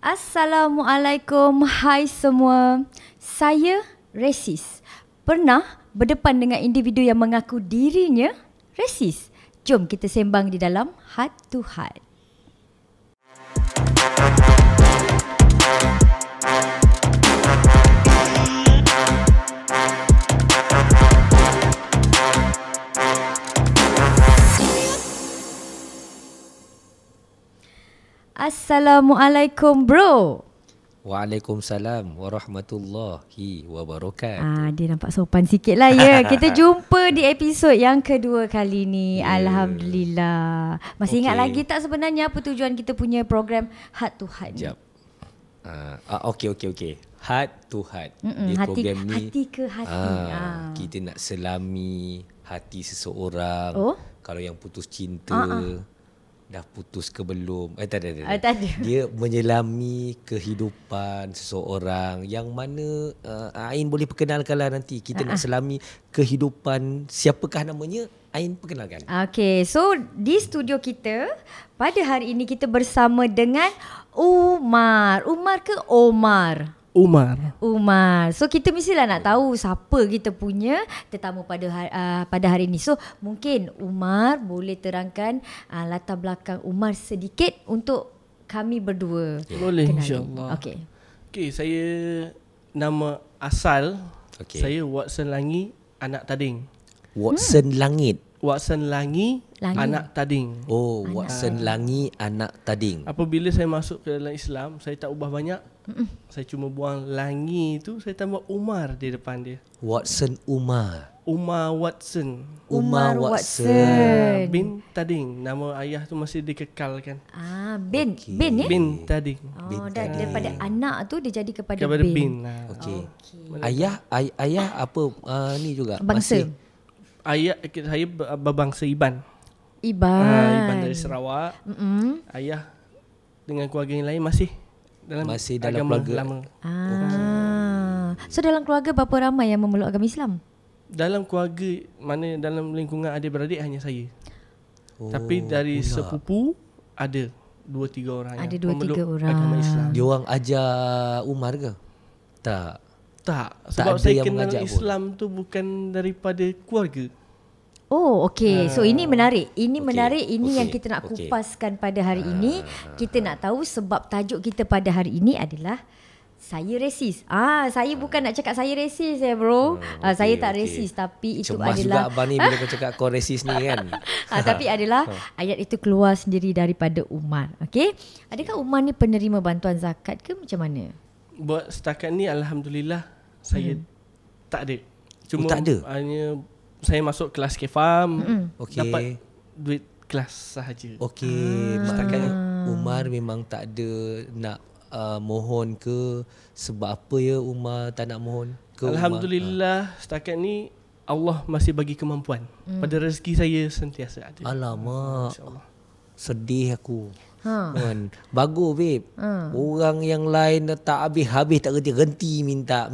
Assalamualaikum, hai semua. Saya resis. Pernah berdepan dengan individu yang mengaku dirinya resis. Jom kita sembang di dalam Heart to Heart. Assalamualaikum bro. Waalaikumsalam warahmatullahi wabarakatuh. Dia nampak sopan sikit lah ya. Kita jumpa di episod yang kedua kali ni. Alhamdulillah. Masih ingat lagi tak sebenarnya apa tujuan kita punya program Heart to Heart ni? Sekejap. Okey. Heart to Heart. Dia program ni hati ke hati. Kita nak selami hati seseorang. Kalau yang putus cinta, dah putus ke belum? Tak ada. Dia menyelami kehidupan seseorang yang mana Ain boleh perkenalkan lah nanti. Kita nak selami kehidupan siapakah namanya, Ain perkenalkan. Okay, so di studio kita pada hari ini kita bersama dengan Umar. Umar ke Omar? Umar. So kita mestilah nak tahu siapa kita punya tetamu pada hari ini. So mungkin Umar boleh terangkan latar belakang Umar sedikit untuk kami berdua. Boleh, insyaAllah. Okay, saya nama asal saya Watson Langi, anak Tading. Watson Langi, anak Tading. Watson Langi, anak Tading. Apabila saya masuk ke dalam Islam, saya tak ubah banyak. Saya cuma buang Langi tu, saya tambah Umar di depan dia. Watson Umar Watson bin Tading. Nama ayah tu masih dikekalkan. Bin ya? Bin Tading. Daripada anak tu dia jadi kepada bin. Ayah apa ni juga? Bangsa. Ayah saya berbangsa Iban. Iban dari Sarawak. Ayah dengan keluarga yang lain masih dalam keluarga lama. So dalam keluarga berapa ramai yang memeluk agama Islam? Dalam keluarga, mana dalam lingkungan adik-beradik hanya saya. Tapi dari sepupu ada 2-3 orang yang memeluk agama Islam. Dia orang ajar Umar ke? Tak. Sebab saya kenal Islam tu bukan daripada keluarga. So ini menarik. Ini yang kita nak kupaskan pada hari ini. Kita nak tahu sebab tajuk kita pada hari ini adalah saya resis. Saya bukan nak cakap saya resis bro. Saya tak resis, tapi itu cemas adalah juga abang ni bila kau cakap kau resis ni kan. Tapi adalah ayat itu keluar sendiri daripada Umar. Okey. Adakah Umar ni penerima bantuan zakat ke macam mana? Buat setakat ni alhamdulillah saya tak ada. Cuma tak ada. Hanya saya masuk kelas Kefam, dapat duit kelas sahaja. Setakat ni Umar memang tak ada nak mohon ke? Sebab apa ya Umar tak nak mohon ke? Alhamdulillah setakat ni Allah masih bagi kemampuan. Pada rezeki saya sentiasa ada. Alamak, sedih aku. Bagus babe. Orang yang lain tak habis-habis tak renti minta.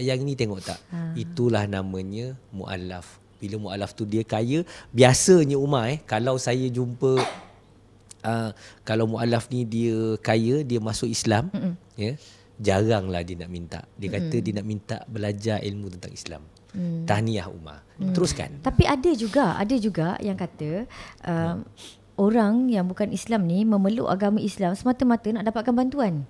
Yang ni tengok tak? Itulah namanya mu'alaf. Bila mu'alaf tu dia kaya. Biasanya Umar kalau saya jumpa kalau mu'alaf ni dia kaya, dia masuk Islam, jaranglah dia nak minta. Dia kata dia nak minta belajar ilmu tentang Islam. Tahniah Umar. Teruskan. Tapi ada juga yang kata orang yang bukan Islam ni memeluk agama Islam semata-mata nak dapatkan bantuan.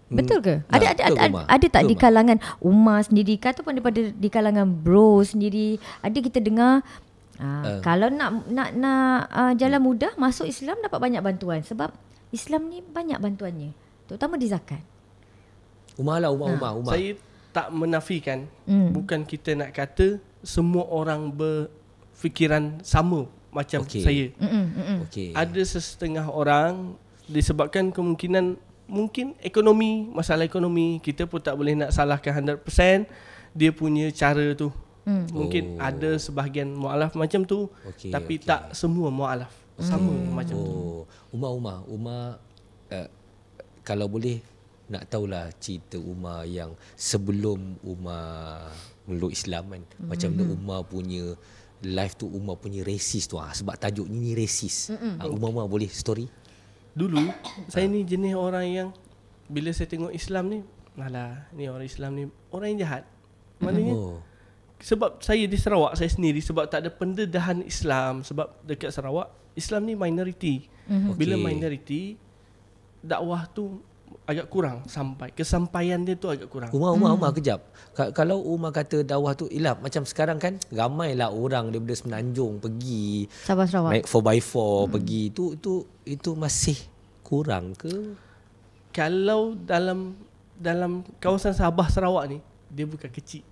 Betul ke? Ada tak di kalangan Umar sendiri ke ataupun daripada di kalangan bro sendiri? Ada kita dengar kalau nak jalan mudah masuk Islam dapat banyak bantuan sebab Islam ni banyak bantuannya, terutama di zakat. Umar. Saya tak menafikan. Bukan kita nak kata semua orang berfikiran sama macam saya. Ada sesetengah orang disebabkan kemungkinan ekonomi, masalah ekonomi, kita pun tak boleh nak salahkan 100% dia punya cara tu. Mungkin ada sebahagian mu'alaf macam tu, tapi tak semua mu'alaf sama macam tu. Umar kalau boleh nak tahulah cerita Umar yang sebelum Umar meluk Islam kan. Macam mana Umar punya life tu, Umar punya resis tu. Sebab tajuk ni resis. Umar boleh story? Dulu saya ni jenis orang yang bila saya tengok Islam ni, alah, ni orang Islam ni orang yang jahat. Maknanya sebab saya di Sarawak saya sendiri, sebab tak ada pendedahan Islam, sebab dekat Sarawak Islam ni minoriti. Bila minoriti, dakwah tu agak kurang sampai. Kesampaian dia tu agak kurang. Umar kejap. Kalau Umar kata dakwah tu ilap, macam sekarang kan ramailah orang daripada Semenanjung pergi Sabah Sarawak, naik 4x4 pergi. Itu masih kurang ke? Kalau dalam kawasan Sabah Sarawak ni, dia bukan kecil,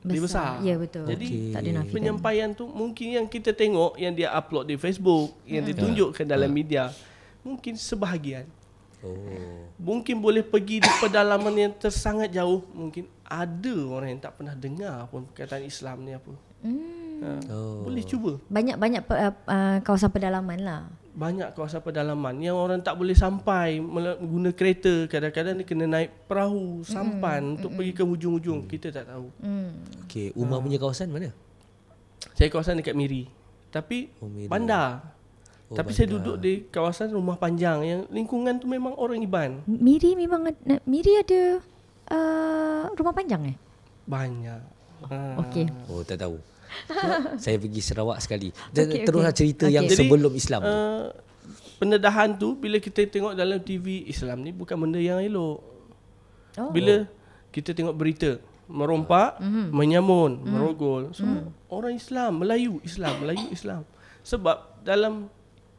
dia besar. Ya, betul. Jadi tak dinafikan. penyampaian tu mungkin yang kita tengok, yang dia upload di Facebook, yang ditunjukkan dalam media, mungkin sebahagian. Mungkin boleh pergi di pedalaman yang tersangat jauh. Mungkin ada orang yang tak pernah dengar pun perkataan Islam ni apa. Boleh cuba. Banyak kawasan pedalaman lah. Banyak kawasan pedalaman yang orang tak boleh sampai guna kereta. Kadang-kadang dia kena naik perahu sampan untuk pergi ke hujung-hujung. Kita tak tahu. Okey, Umar punya kawasan mana? Saya kawasan dekat Miri. Tapi bandar. Tapi saya duduk di kawasan Rumah Panjang yang lingkungan tu memang orang Iban. Miri ada Rumah Panjang Banyak. Okey. Oh, tak tahu. Saya pergi Sarawak sekali. Teruslah cerita yang Jadi, sebelum Islam. Pendedahan tu bila kita tengok dalam TV, Islam ni bukan benda yang elok. Bila kita tengok berita merompak, menyamun, merogol, semua orang Islam, Melayu Islam. Sebab dalam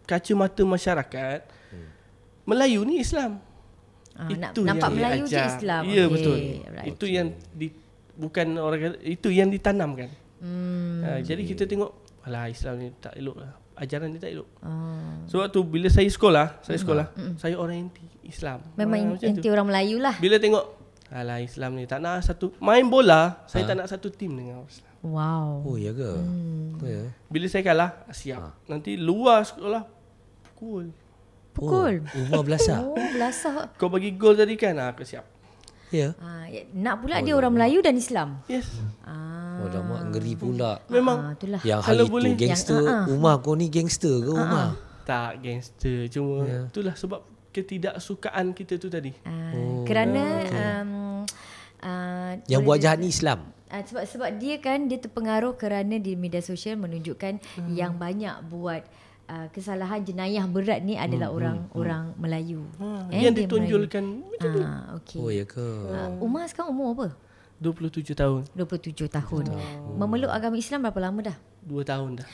kacamata masyarakat, Melayu ni Islam. Itu nampak yang Melayu je diajar. Islam. Ya, betul. Itu yang bukan orang kata, itu yang ditanamkan. Jadi kita tengok, alah, Islam ni tak elok lah, ajaran dia tak elok. Sebab tu bila saya sekolah, saya orang anti Islam. Memang anti orang Melayu lah. Bila tengok, alah, Islam ni tak nak satu main bola, saya tak nak satu tim dengan Islam. Wow. Oh, ya ke? Ya. Bila saya kalah, siap. Nanti luar sekolah pukul. Umar belasah. Belasah. Kau bagi gol tadi kan, aku siap. Ya. Nak pula dia orang Melayu dan Islam. Yes. Dah mak ngeri pula. Memang itulah. Yang hari tu boleh, gangster. Umar, kau ni gangster ke Umar? tak gangster, cuma itulah sebab ketidaksukaan kita tu tadi. Kerana yang buat jahat ni Islam. Sebab dia kan, dia terpengaruh kerana di media sosial menunjukkan yang banyak buat kesalahan jenayah berat ni adalah orang Melayu. Yang ditonjolkan macam tu. Okay. Oh, ya ke? Umar sekarang umur apa? 27 tahun. 27 tahun. Memeluk agama Islam berapa lama dah? 2 tahun dah.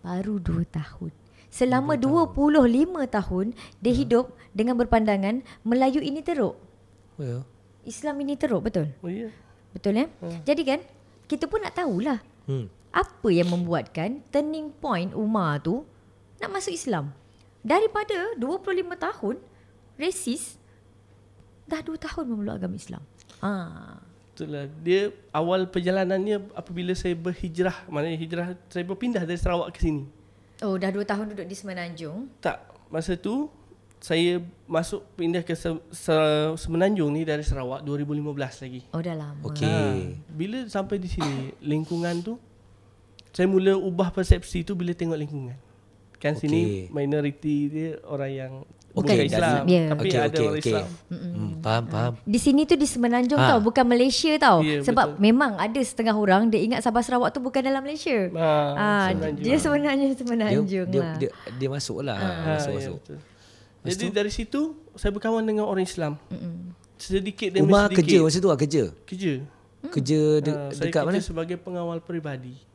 Baru 2 tahun. Selama 25 tahun dia hidup dengan berpandangan Melayu ini teruk. Oh, ya. Islam ini teruk, betul? Oh ya. Betul ya? Jadi kan kita pun nak tahulah apa yang membuatkan turning point Umar tu nak masuk Islam. Daripada 25 tahun resis, dah 2 tahun memeluk agama Islam. Itulah dia awal perjalanannya apabila saya berhijrah, maknanya hijrah, saya berpindah dari Sarawak ke sini. Oh, dah 2 tahun duduk di Semenanjung. Tak, masa tu saya pindah ke Semenanjung ni dari Sarawak 2015 lagi. Oh, dah lama. Okey. Bila sampai di sini, lingkungan tu saya mula ubah persepsi tu bila tengok lingkungan. Kan sini minoriti dia orang yang bukan Islam, tapi ada orang Islam. Faham. Di sini tu di Semenanjung tau, bukan Malaysia tau. Sebab betul. memang ada setengah orang dia ingat Sabah Sarawak tu bukan dalam Malaysia. Dia sebenarnya Semenanjung lah. Dia masuk lah. Masuk. Ya, jadi dari situ saya berkawan dengan orang Islam. Sedikit demi Umar sedikit. kerja masa tu lah kerja? Kerja Dekat mana? Saya sebagai pengawal peribadi.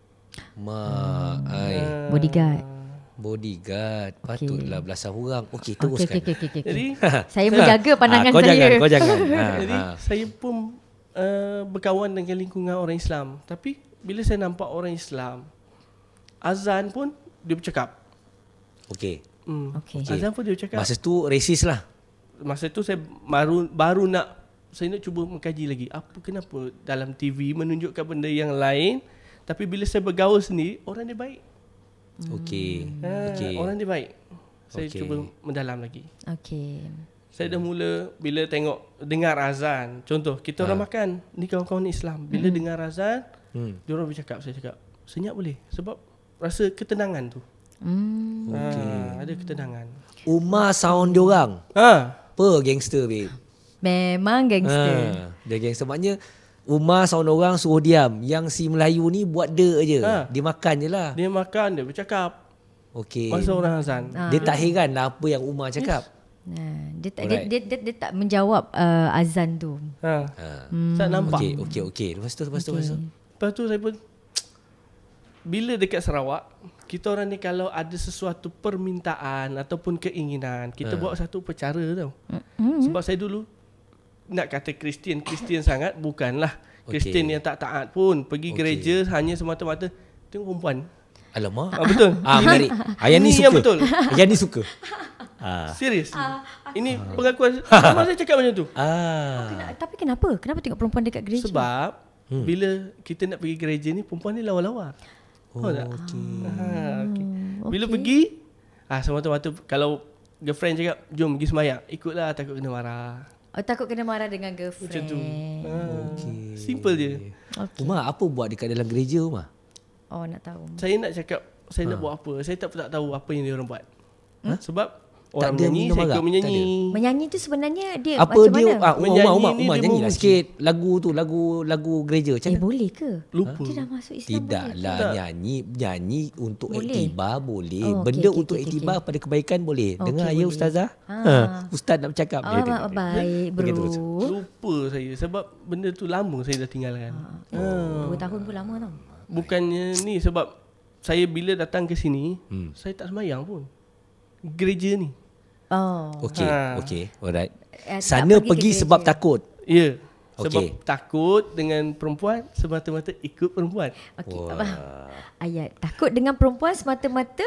Bodyguard. Patutlah belasah orang. Okey, teruskan. Okay. Jadi saya menjaga pandangan kau saya. Kau jangan. Jadi saya pun berkawan dengan lingkungan orang Islam. Tapi bila saya nampak orang Islam, azan pun dia bercakap. Okey. Azan pun dia bercakap. Masa tu racist lah. Masa tu saya baru nak cuba mengkaji lagi. Kenapa dalam TV menunjukkan benda yang lain, tapi bila saya bergaul sendiri, orang dia baik. Okey. Orang dia baik. Saya cuba mendalam lagi. Okey. Saya dah mula bila dengar azan. Contoh, kita orang makan, ni kawan-kawan Islam. Bila dengar azan, dia orang bercakap, saya cakap, senyap boleh sebab rasa ketenangan tu. Ada ketenangan. Umar sound diorang. Apa gangster babe? Memang gangster. Dia gangster maknanya Umar sound orang suruh diam. Yang si Melayu ni buat je. Dia makan je lah. Dia makan, dia bercakap. Okey. Masa orang azan. Dia tak heran lah apa yang Umar cakap. Dia tak menjawab azan tu. Saya nampak. Okey. Lepas tu. Lepas tu saya pun, bila dekat Sarawak, kita orang ni kalau ada sesuatu permintaan ataupun keinginan, kita buat satu upacara tau. Sebab saya dulu nak kata Kristian sangat, bukanlah. Kristian yang tak taat pun pergi gereja hanya semata-mata tengok perempuan. Alamak. Betul. Menarik. Yang ni suka. Yang betul. Yang ni suka. Serius. Ini pengakuan sama saya cakap macam tu. Tapi kenapa? Kenapa tengok perempuan dekat gereja? Sebab bila kita nak pergi gereja ni, perempuan ni lawa-lawa. Bila pergi semata-mata kalau girlfriend cakap jom pergi sembahyang, ikutlah, takut kena marah. Takut kena marah dengan girlfriend. Macam tu. Simple je. Umar apa buat dekat dalam gereja Umar? Nak tahu. Saya nak cakap saya nak buat apa. Saya tak tahu apa yang dia orang buat. Sebab orang ada menyanyi, saya ikut menyanyi. Menyanyi tu sebenarnya dia apa macam dia, mana? Umar nyanyilah sikit lagu tu, lagu gereja. Macam boleh ke? Lupa. Dia dah masuk Islam. Tidaklah, nyanyi untuk boleh. iktibar boleh. Benda untuk iktibar pada kebaikan boleh. Dengar ya ustazah. Ustaz nak bercakap. Baik bro. Lupa saya sebab benda tu lama saya dah tinggalkan. 2 tahun pun lama tau. Bukannya ni sebab saya bila datang ke sini, saya tak sembahyang pun. Gereja ni. Okey. Alright. Sana pergi sebab takut. Ya. Sebab takut dengan perempuan, semata-mata ikut perempuan. Ayat takut dengan perempuan semata-mata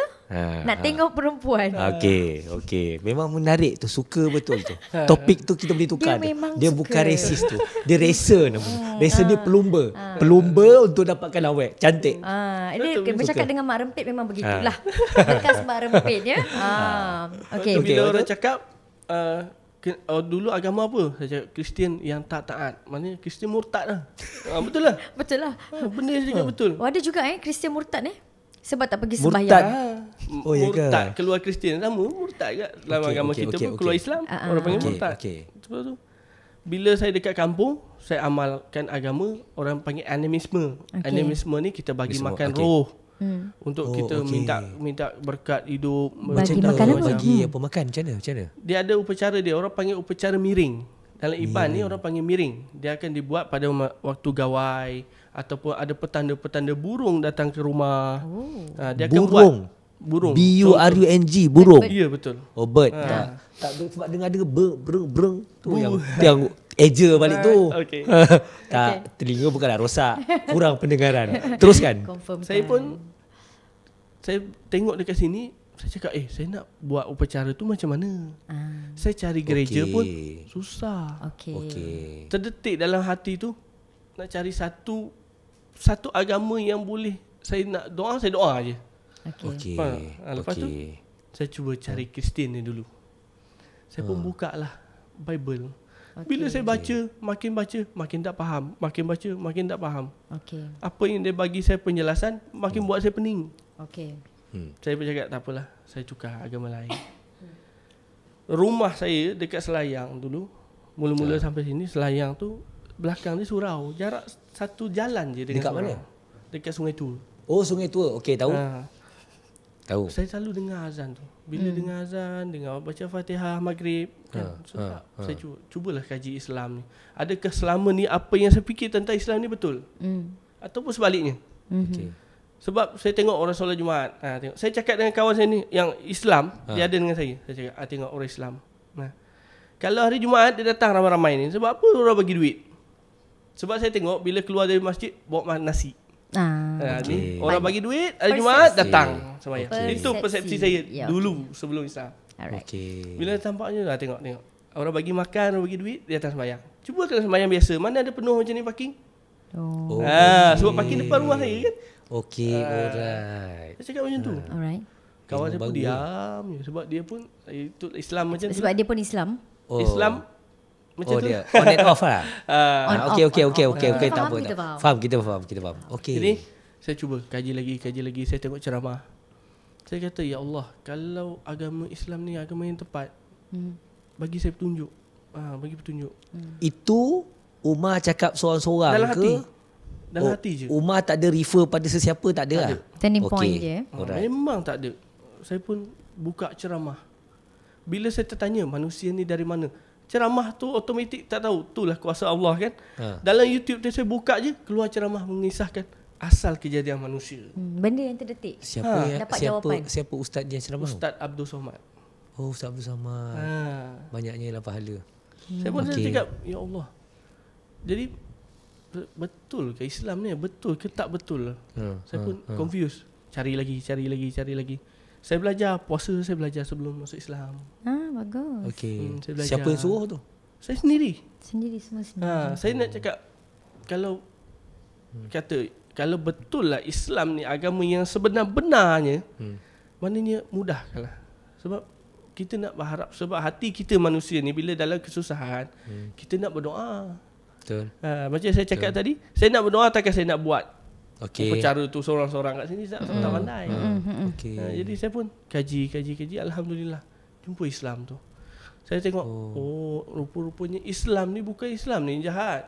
nak tengok perempuan. Okey. Memang menarik tu, suka betul tu. Topik tu kita boleh tukar. Dia bukan resis tu. Dia racer namanya. Racer ni pelumba. Pelumba untuk dapatkan awet. Cantik. Ini bercakap dengan Mak Rempit memang begitulah. Bekas Mak Rempit ya. Okey. Bila orang cakap dulu agama apa? Saya cakap Kristian yang tak taat. Maknanya Kristian murtad lah. Betul lah. Betul lah. Benda dia cakap betul. Ada juga Kristian murtad sebab tak pergi sembahyang. Murtad keluar Kristian sama murtad juga. Dalam agama kita pun keluar Islam orang panggil murtad. Sebab tu bila saya dekat kampung, saya amalkan agama orang panggil animisme. Animisme ni kita bagi makan roh. Untuk kita minta berkat hidup. Bagi makan apa? Bagi apa makan? Macam mana? Dia ada upacara dia. Orang panggil upacara miring. Dalam Iban ni orang panggil miring. Dia akan dibuat pada waktu gawai ataupun ada petanda-petanda burung datang ke rumah. Dia akan buat burung. B-U-R-U-N-G, burung. Ya betul. Bird. Tak sebab dengar dia breng tu yang eja balik tu. Tak, telinga bukanlah rosak, kurang pendengaran. Teruskan. Saya tengok dekat sini, saya cakap saya nak buat upacara tu macam mana. Saya cari gereja pun susah. Terdetik dalam hati tu nak cari satu agama yang boleh saya nak doa, saya doa aje. Lepas tu saya cuba cari Kristian ni dulu. Saya pun buka lah Bible. Bila saya baca, makin tak faham. Makin baca, makin tak faham. Apa yang dia bagi saya penjelasan, makin buat saya pening. Saya pun cakap tak apalah, saya tukar agama lain. Rumah saya dekat Selayang dulu. Mula-mula sampai sini, Selayang tu belakang ni surau. Jarak satu jalan je dengan surau. Dekat mana? Dekat Sungai Tua. Sungai Tua. Okey, tahu. Tahu. Saya selalu dengar azan tu. Bila dengar azan, dengar baca Fatihah maghrib, saya cubalah kaji Islam ni. Adakah selama ni apa yang saya fikir tentang Islam ni betul? Ataupun sebaliknya? Sebab saya tengok orang solat Jumaat. Tengok. Saya cakap dengan kawan saya ni yang Islam, dia ada dengan saya. Saya cakap, tengok orang Islam. Kalau hari Jumaat dia datang ramai-ramai ni, sebab apa orang bagi duit? Sebab saya tengok bila keluar dari masjid bawa nasi. Ni orang bagi duit hari Jumaat datang sembahyang. Itu persepsi saya dulu sebelum Islam. Bila tampaknya tengok orang bagi makan, orang bagi duit, dia datang sembahyang. Cuba kalau sembahyang biasa, mana ada penuh macam ni parking? Sebab parking depan rumah saya kan. Alright. Saya cakap macam tu. Kawan saya pun diam sebab dia pun itu Islam macam tu. Sebab dia pun Islam. Islam macam tu. Dia on and off lah. Okey, tak apa. Faham, kita faham. Okey. Jadi saya cuba kaji lagi, saya tengok ceramah. Saya kata, ya Allah, kalau agama Islam ni agama yang tepat, bagi saya petunjuk. Bagi petunjuk. Itu Umar cakap seorang-seorang dalam ke? Hati. Dalam hati je. Umar tak ada refer pada sesiapa, tak ada? Tak ada. Turning point je. Memang tak ada. Saya pun buka ceramah. Bila saya tertanya manusia ni dari mana, ceramah tu automatik tak tahu. Itulah kuasa Allah kan. Dalam YouTube tu saya buka je, keluar ceramah mengisahkan asal kejadian manusia. Benda yang terdetik. Siapa ustaz yang ceramah? Ustaz Abdul Somad. Oh, Ustaz Abdul Somad. Banyaknya lah pahala. Saya pun cakap, ya Allah. Jadi betul ke Islam ni? Betul ke tak betul? Saya pun confused. Cari lagi. Saya belajar puasa, saya belajar sebelum masuk Islam. Bagus. Okey. Siapa yang suruh tu? Saya sendiri. Semua sendiri. Saya nak cakap, kalau betul lah Islam ni agama yang sebenar-benarnya, maknanya mudah lah. Sebab kita nak berharap, sebab hati kita manusia ni bila dalam kesusahan, kita nak berdoa. Betul. Macam saya cakap tadi, saya nak berdoa takkan saya nak buat upacara tu seorang-seorang kat sini, tak pandai. Jadi saya pun kaji. Alhamdulillah jumpa Islam tu. Saya tengok, rupa-rupanya Islam ni bukan Islam ni yang jahat.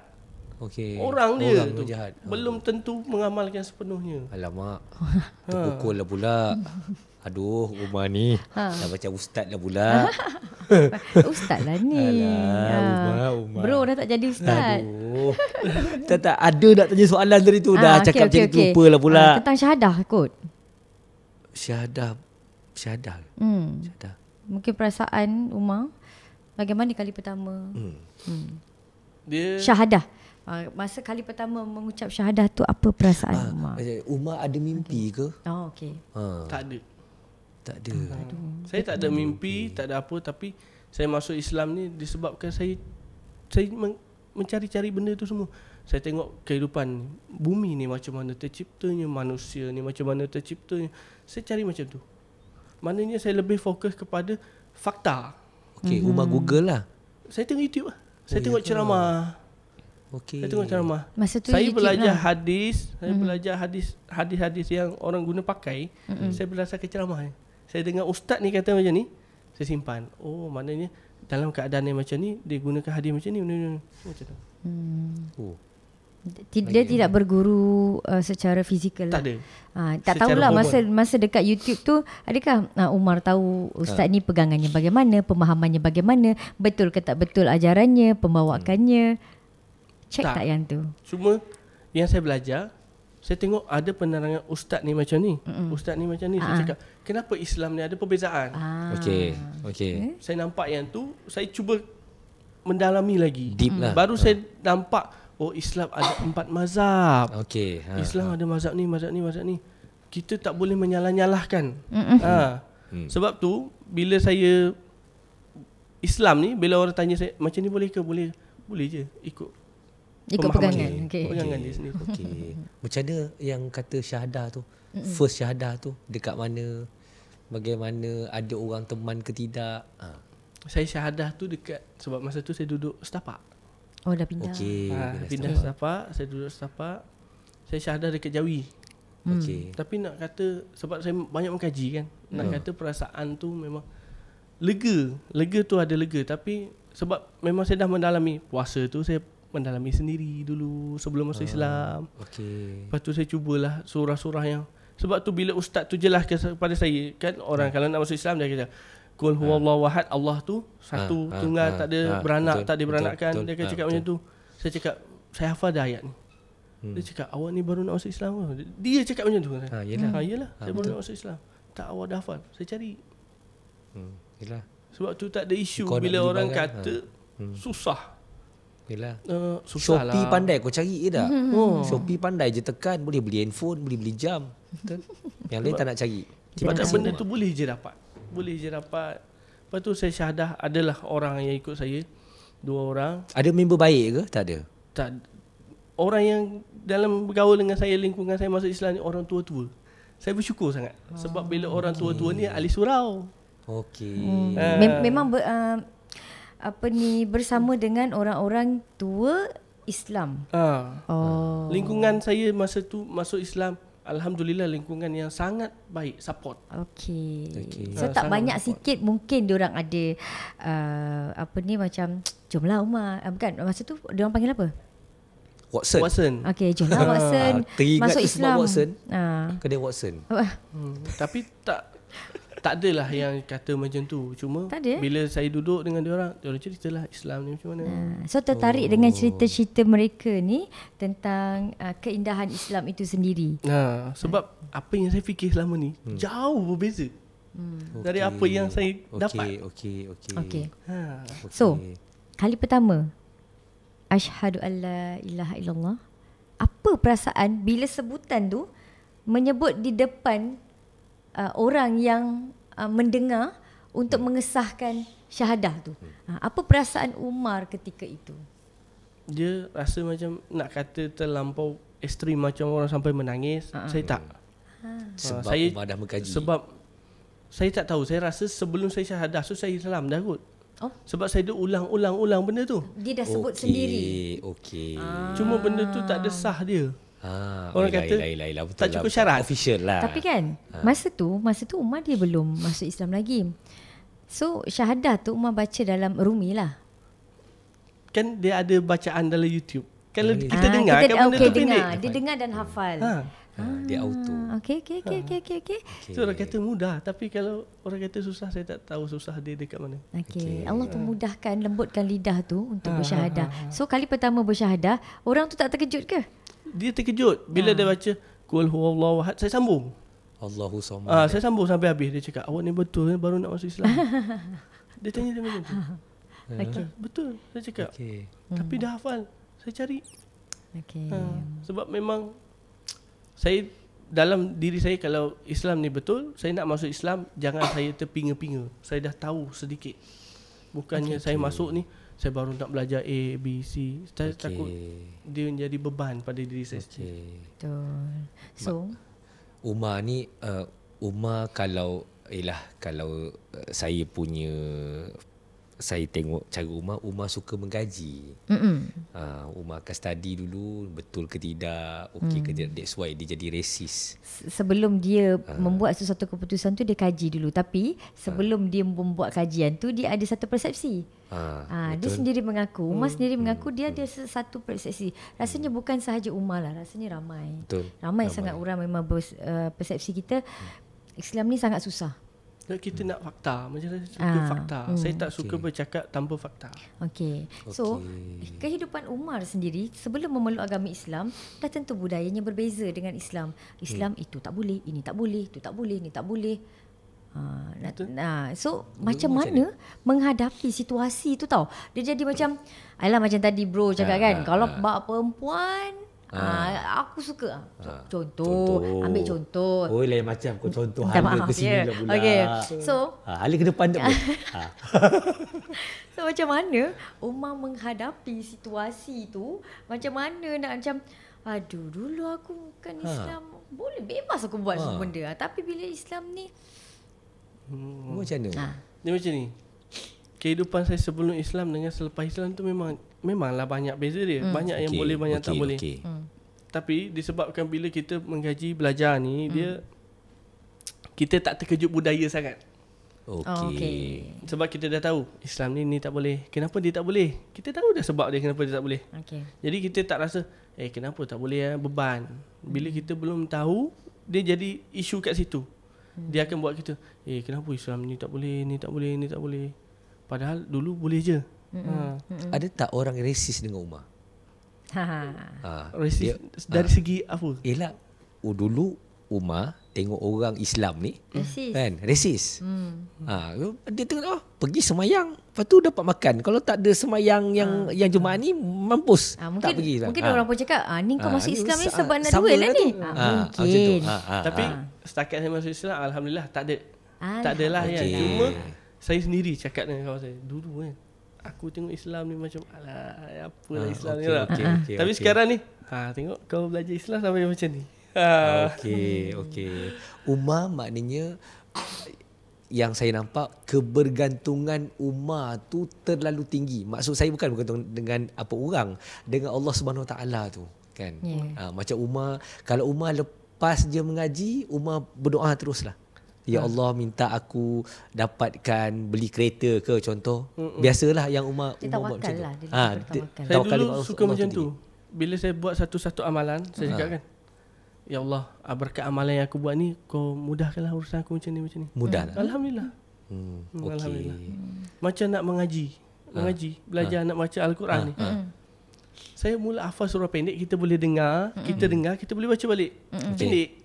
Orang dia tu jahat. Belum tentu mengamalkan sepenuhnya. Alamak. Terpukul lah pula. Aduh, Umar ni dah macam ustaz lah pula. Ustaz lah ni. Umar. Bro dah tak jadi ustaz. Aduh. tak ada nak tanya soalan tadi tu. Dah cakap macam tu, lupa lah pula. Tentang syahadah kot. Syahadah. Syahadah. Mungkin perasaan Umar bagaimana kali pertama dia syahadah. Masa kali pertama mengucap syahadah tu, apa perasaan Umar? Umar ada mimpi ke? Okey. Tak ada. Saya tak ada mimpi, tak ada apa. Tapi saya masuk Islam ni disebabkan saya mencari-cari benda tu semua. Saya tengok kehidupan bumi ni macam mana terciptanya, manusia ni macam mana terciptanya. Saya cari macam tu. Maknanya saya lebih fokus kepada fakta. Umar Google lah. Saya tengok YouTube lah. Saya tengok ceramah. Saya tengok ceramah. Masa tu saya YouTube belajar lah. hadis. Saya belajar hadis-hadis yang orang guna pakai. Saya berdasarkan ceramah. Saya dengar ustaz ni kata macam ni, saya simpan. Oh, maknanya dalam keadaan yang macam ni dia gunakan hadis macam ni, macam tu. Dia tidak berguru secara fizikal. Tak ada. Tak tahulah masa dekat YouTube tu, adakah Umar tahu ustaz ni pegangannya bagaimana, pemahamannya bagaimana, betul ke tak betul ajarannya, pembawakannya. Cek tak yang tu? Cuma yang saya belajar, saya tengok ada penerangan ustaz ni macam ni. Ustaz ni macam ni. Saya cakap, kenapa Islam ni ada perbezaan? Okey. Saya nampak yang tu, saya cuba mendalami lagi. Deep lah. Baru saya nampak, Islam ada 4 mazhab. Islam ada mazhab ni. Kita tak boleh menyalah-nyalahkan. Sebab tu, bila saya Islam ni, bila orang tanya saya, macam ni boleh ke? Boleh je, ikut pegangan. Pegangan dia sendiri. Macam mana yang kata syahadah tu? First syahadah tu dekat mana? Bagaimana, ada orang teman ke tidak? Saya syahadah tu dekat, sebab masa tu saya duduk setapak. Dah pindah. Pindah setapak. Saya duduk setapak. Saya syahadah dekat Jawi. Tapi nak kata, sebab saya banyak mengkaji kan, nak kata perasaan tu memang lega tu ada lega. Tapi sebab memang saya dah mendalami puasa tu, saya mendalami sendiri dulu sebelum masuk Islam. Lepas tu saya cubalah surah-surah yang, sebab tu bila ustaz tu jelaskan kepada saya kan, orang kalau nak masuk Islam dia kata Qul huwallahu ahad, Allah tu satu tunggal, tak ada beranak, tak ada beranakkan. Dia akan cakap macam tu. Saya cakap, saya hafal dah ayat ni. Dia cakap, awak ni baru nak masuk Islam ke? Dia cakap macam tu. Yelah, saya baru nak masuk Islam. Tak, awak dah hafal. Saya cari. Yelah. Sebab tu tak ada isu bila orang kata susah. Yelah. Susah Shopee lah. pandai kau cari je dah. Shopee pandai je tekan, boleh beli handphone, boleh beli jam. Betul? Yang lain tak nak cari. Sebab benda tu boleh je dapat. Lepas tu saya syahadah, adalah orang yang ikut saya, 2 orang. Ada member baik ke? Tak ada. Tak. Orang yang dalam bergaul dengan saya, lingkungan saya masuk Islam ni orang tua-tua. Saya bersyukur sangat. Sebab bila orang tua-tua ni ahli surau. Memang bersama dengan orang-orang tua Islam. Lingkungan saya masa tu masuk Islam alhamdulillah lingkungan yang sangat baik, support. Okey. So tak banyak support. Sikit mungkin diorang ada macam jomlah Umar. Bukan, masa tu diorang panggil apa? Watson. Okey, jomlah Watson. Masuk Islam. Watson. Kedai Watson. Tapi tak adalah yang kata macam tu. Cuma bila saya duduk dengan diorang ceritalah Islam ni macam mana. So tertarik dengan cerita-cerita mereka ni tentang keindahan Islam itu sendiri. Sebab apa yang saya fikir selama ni jauh berbeza dari apa yang saya dapat. Okey. So, kali pertama asyhadu alla ilaha illallah, apa perasaan bila sebutan tu menyebut di depan orang yang mendengar untuk mengesahkan syahadah tu? Apa perasaan Umar ketika itu? Dia rasa macam nak kata terlampau ekstrim, macam orang sampai menangis. Saya tak. Sebab Umar dah mengkaji. Sebab saya tak tahu. Saya rasa sebelum saya syahadah saya Islam dah kot. Sebab saya dah ulang benda tu. Dia dah sebut sendiri. Cuma benda tu tak ada sah dia. Orang kata tak cukup syarat. Official lah. Tapi kan masa tu Umar dia belum masuk Islam lagi. So syahadah tu Umar baca dalam Rumi lah. Kan dia ada bacaan dalam YouTube. Kalau kita dengar kan benda tu pendek. Dia dengar dan hafal. Dia auto. Okey. So orang kata mudah, tapi kalau orang kata susah, saya tak tahu susah dia dekat mana. Okey. Allah pemudahkan, lembutkan lidah tu untuk bersyahadah. So kali pertama bersyahadah, orang tu tak terkejut ke? Dia terkejut bila dia baca Qul huwallahu ahad. Saya sambung Allahu samad. Saya sambung sampai habis. Dia cakap, awak ni betul baru nak masuk Islam? Dia tanya dia macam tu. Betul. Saya cakap tapi dah hafal. Saya cari. Sebab memang saya dalam diri saya, kalau Islam ni betul, saya nak masuk Islam, jangan saya terpinga-pinga. Saya dah tahu sedikit. Bukannya saya masuk ni saya baru nak belajar A, B, C. Saya takut dia menjadi beban pada diri saya sendiri. Betul. So Umar ni Umar kalau saya punya, saya tengok cara Umar suka mengkaji. Umar akan study dulu betul ke tidak, okey ke tidak. That's why dia jadi racist. Sebelum dia membuat sesuatu keputusan tu, dia kaji dulu. Tapi sebelum dia membuat kajian tu, dia ada satu persepsi. Dia sendiri mengaku, Umar sendiri mengaku dia ada satu persepsi. Rasanya bukan sahaja Umar lah, rasanya ramai. Ramai sangat orang memang persepsi kita Islam ni sangat susah. Kita nak fakta. Macam saya suka fakta. Saya tak suka bercakap tanpa fakta. So kehidupan Umar sendiri sebelum memeluk agama Islam, dah tentu budayanya berbeza dengan Islam. Islam itu tak boleh, ini tak boleh, itu tak boleh, ini tak boleh. So macam mana menghadapi situasi tu tau. Dia jadi macam macam tadi bro cakap kan, kalau bab perempuan aku suka. Contoh. Ambil contoh. Lain macam kau contoh Hala ke sini pula. So Hala ke depan tak boleh. So macam mana Umar menghadapi situasi tu? Macam mana nak macam, aduh dulu aku bukan Islam, boleh bebas aku buat semua benda. Tapi bila Islam ni macam mana? Dia macam ni. Kehidupan saya sebelum Islam dengan selepas Islam tu memanglah banyak beza dia. Banyak yang boleh, banyak tak boleh. Tapi disebabkan bila kita mengkaji belajar ni, kita tak terkejut budaya sangat. Sebab kita dah tahu Islam ni tak boleh. Kenapa dia tak boleh? Kita tahu dah sebab dia kenapa dia tak boleh. Jadi kita tak rasa kenapa tak boleh, beban. Bila kita belum tahu, dia jadi isu kat situ. Dia akan buat kita, kenapa Islam ni tak boleh, ni tak boleh, ni tak boleh. Padahal dulu boleh je. Ada tak orang racist dengan Umar? Racist dari segi apa? Dulu Umar tengok orang Islam ni kan racist. Dia tengok pergi semayang, lepas tu dapat makan. Kalau tak ada semayang yang Jumaat ni, mampus. Tak pergi. Mungkin orang pun cakap ni kau masuk Islam ni sebab nak duit lah ni. Mungkin. Tapi setakat saya masuk Islam, alhamdulillah tak ada. Tak adalah yang cuma saya sendiri cakap dengan kawan saya, dulu kan aku tengok Islam ni macam apalah Islam ni lah. Tapi sekarang ni tengok kau belajar Islam sampai macam ni. Umar maknanya yang saya nampak kebergantungan Umar tu terlalu tinggi. Maksud saya bukan bergantung dengan apa orang, dengan Allah Subhanahu Wa Taala tu kan. Macam Umar, kalau Umar Lepas je mengaji, Umar berdoa teruslah. Ya Allah, minta aku dapatkan beli kereta ke contoh. Biasalah yang Umar buat macam tu. Saya dulu suka macam tu. Bila saya buat satu-satu amalan, saya cakap kan, ya Allah, berkat amalan yang aku buat ni, kau mudahkanlah urusan aku macam ni. Mudah. Alhamdulillah. Alhamdulillah. Macam nak mengaji, belajar nak baca Al-Quran ni. Saya mula hafal surah pendek, kita boleh dengar, kita boleh baca balik. Pendek.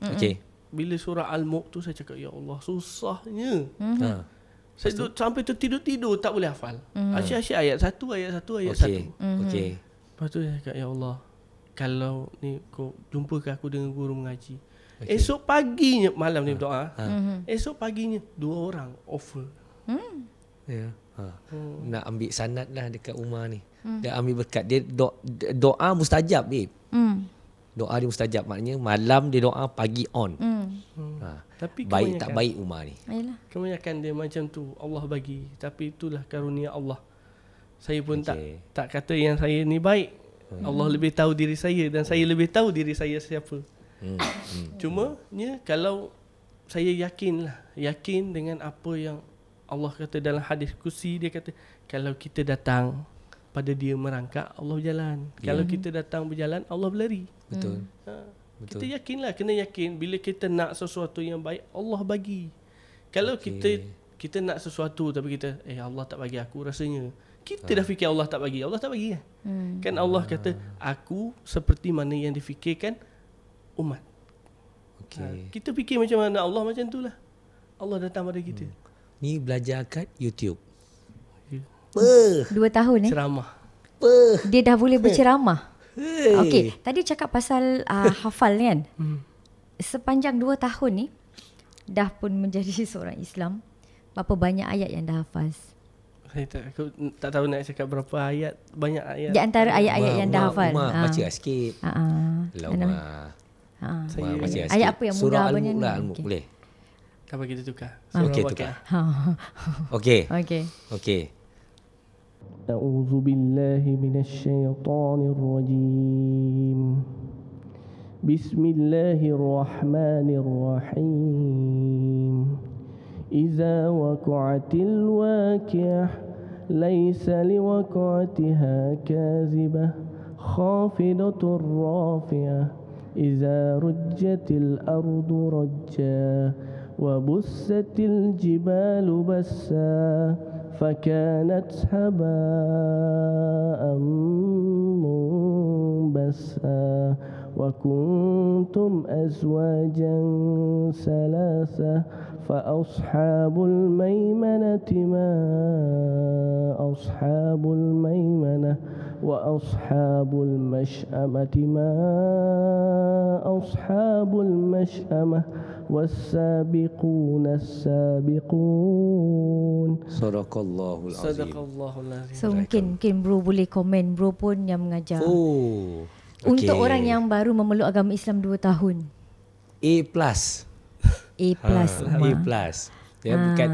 Bila surah Al-Mulk tu saya cakap, ya Allah, susahnya. Saya duduk sampai tertidur-tidur tak boleh hafal. Asyik-asyik ayat 1. Lepas tu saya cakap, ya Allah, kalau ni kau jumpakan aku dengan guru mengaji. Esok paginya, malam ni berdoa. Esok paginya 2 orang offer. Nak ambil sanad lah dekat Umar ni. Dia ambil berkat. Dia doa mustajab, babe. Doa dia mustajab, maknanya malam dia doa, pagi on. Tapi baik tak baik Umar ni. Kebanyakan dia macam tu, Allah bagi. Tapi itulah karunia Allah. Saya pun tak kata yang saya ni baik. Allah lebih tahu diri saya dan saya lebih tahu diri saya siapa. Cuma kalau saya yakin dengan apa yang Allah kata dalam hadis kursi, dia kata kalau kita datang pada dia merangkak, Allah berjalan. Kalau kita datang berjalan, Allah berlari. Betul. Kita yakinlah, kena yakin bila kita nak sesuatu yang baik, Allah bagi. Kalau kita nak sesuatu tapi kita Allah tak bagi aku rasanya. Kita dah fikir Allah tak bagi. Allah tak bagi kan? Kan Allah kata, aku seperti mana yang difikirkan umat. Kita fikir macam mana Allah, macam itulah Allah datang pada kita. Ni belajar kat YouTube. 2 tahun ceramah. Dia dah boleh berceramah. Okey, tadi cakap pasal hafal kan. Sepanjang 2 tahun ni dah pun menjadi seorang Islam, berapa banyak ayat yang dah hafaz? Saya tak tahu nak cakap berapa ayat. Banyak ayat. Di antara ayat-ayat yang dah hafal. Baca sikit. Ayat apa yang mudah Surah Al-Mulk boleh. Apa kita tukar? Okey, tukar. Okey. أعوذ بالله من الشيطان الرجيم بسم الله الرحمن الرحيم إذا وقعت الواقعة ليس لوقعتها كاذبة خافضة رافعة إذا رجت الأرض رجا وبست الجبال بسا فكانت هباء منبثا وكنتم أزواجا ثلاثة فأصحاب الميمنة ما أصحاب الميمنة وأصحاب المشأمة ما أصحاب المشأمة والسابقون السابقون. Sadaqallahul Azim. So mungkin bro boleh komen, bro pun yang mengajar. Untuk orang yang baru memeluk agama Islam 2 tahun. A+. Dia bukan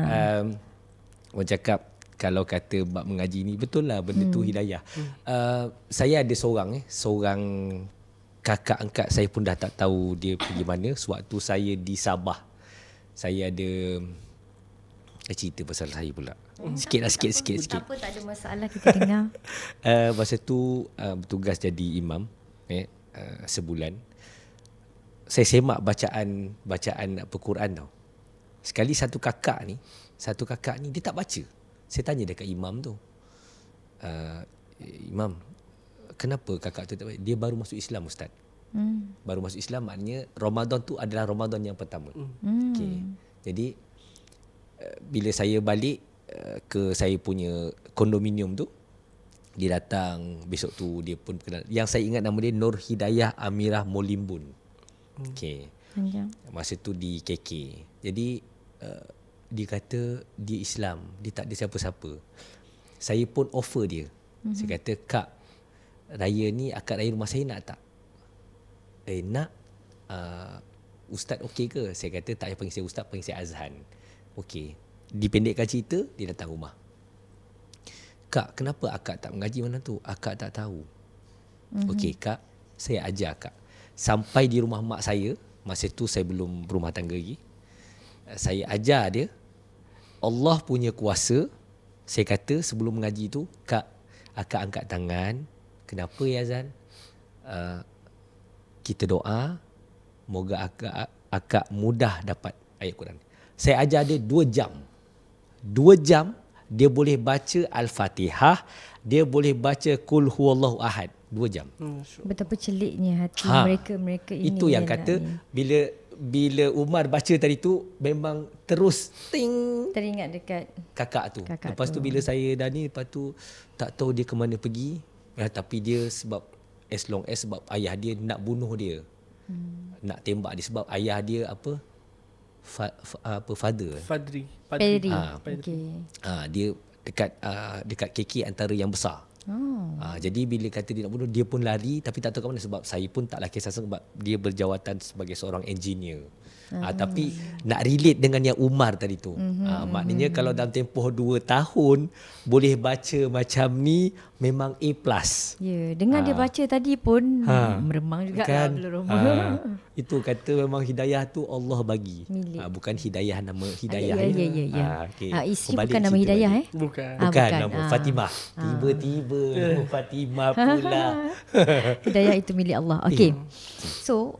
orang cakap kalau kata bab mengaji ni betul lah, benda tu hidayah. Saya ada seorang kakak angkat saya pun dah tak tahu dia pergi mana sewaktu saya di Sabah. Saya ada cerita pasal saya pula. Sikit. Tak apa, tak ada masalah, kita dengar. Masa tu bertugas jadi imam sebulan. Saya semak bacaan Al-Quran tau. Sekali satu kakak ni dia tak baca. Saya tanya dekat imam tu, Imam, kenapa kakak tu tak baca? Dia baru masuk Islam, Ustaz. Baru masuk Islam, maknanya Ramadan tu adalah Ramadan yang pertama. Okay. Jadi bila saya balik ke saya punya kondominium tu, dia datang besok tu, dia pun kenal. Yang saya ingat nama dia Nur Hidayah Amirah Molimbun. Okay. Masa tu di KK. Jadi dia kata dia Islam, dia tak ada siapa-siapa. Saya pun offer dia. Saya kata, Kak, raya ni akad raya rumah saya nak tak? Nak. Ustaz okey ke? Saya kata tak payah panggil saya Ustaz, panggil saya Azhan. Okey. Dipendekkan cerita, dia datang rumah. Kak, kenapa akak tak mengaji mana tu? Akak tak tahu. Okey, Kak, saya ajar Kak. Sampai di rumah mak saya, Masa tu saya belum berumah tangga lagi. Saya ajar dia Allah punya kuasa. Saya kata sebelum mengaji tu, Kak, akak angkat tangan. Kenapa ya Azan? Kita doa moga akak mudah dapat ayat Quran. Saya ajar dia 2 jam. 2 jam dia boleh baca Al-Fatihah, dia boleh baca Qul huwallahu ahad. 2 jam. Betapa celiknya hati mereka ini. Itu yang kata bila Umar baca tadi tu memang terus teringat dekat kakak tu. Lepas tu bila saya dah ni, lepas tu tak tahu dia ke mana pergi. Tapi dia sebab as long as sebab ayah dia nak bunuh dia. Nak tembak dia sebab ayah dia apa? Fadri. Okay. Dia dekat KK antara yang besar. Jadi bila kata dia nak bunuh, dia pun lari, tapi tak tahu kat mana sebab saya pun taklah kisah sebab dia berjawatan sebagai seorang engineer. Tapi nak relate dengan yang Umar tadi tu. Maknanya kalau dalam tempoh 2 tahun boleh baca macam ni, memang A+. Ya, dengan dia baca tadi pun meremang juga kan, lah. Itu kata memang hidayah tu Allah bagi. Bukan hidayah nama hidayah. Ya. Isteri bukan nama hidayah Bukan nama Fatimah. Tiba-tiba Fatimah pula. Hidayah itu milik Allah. Okey. So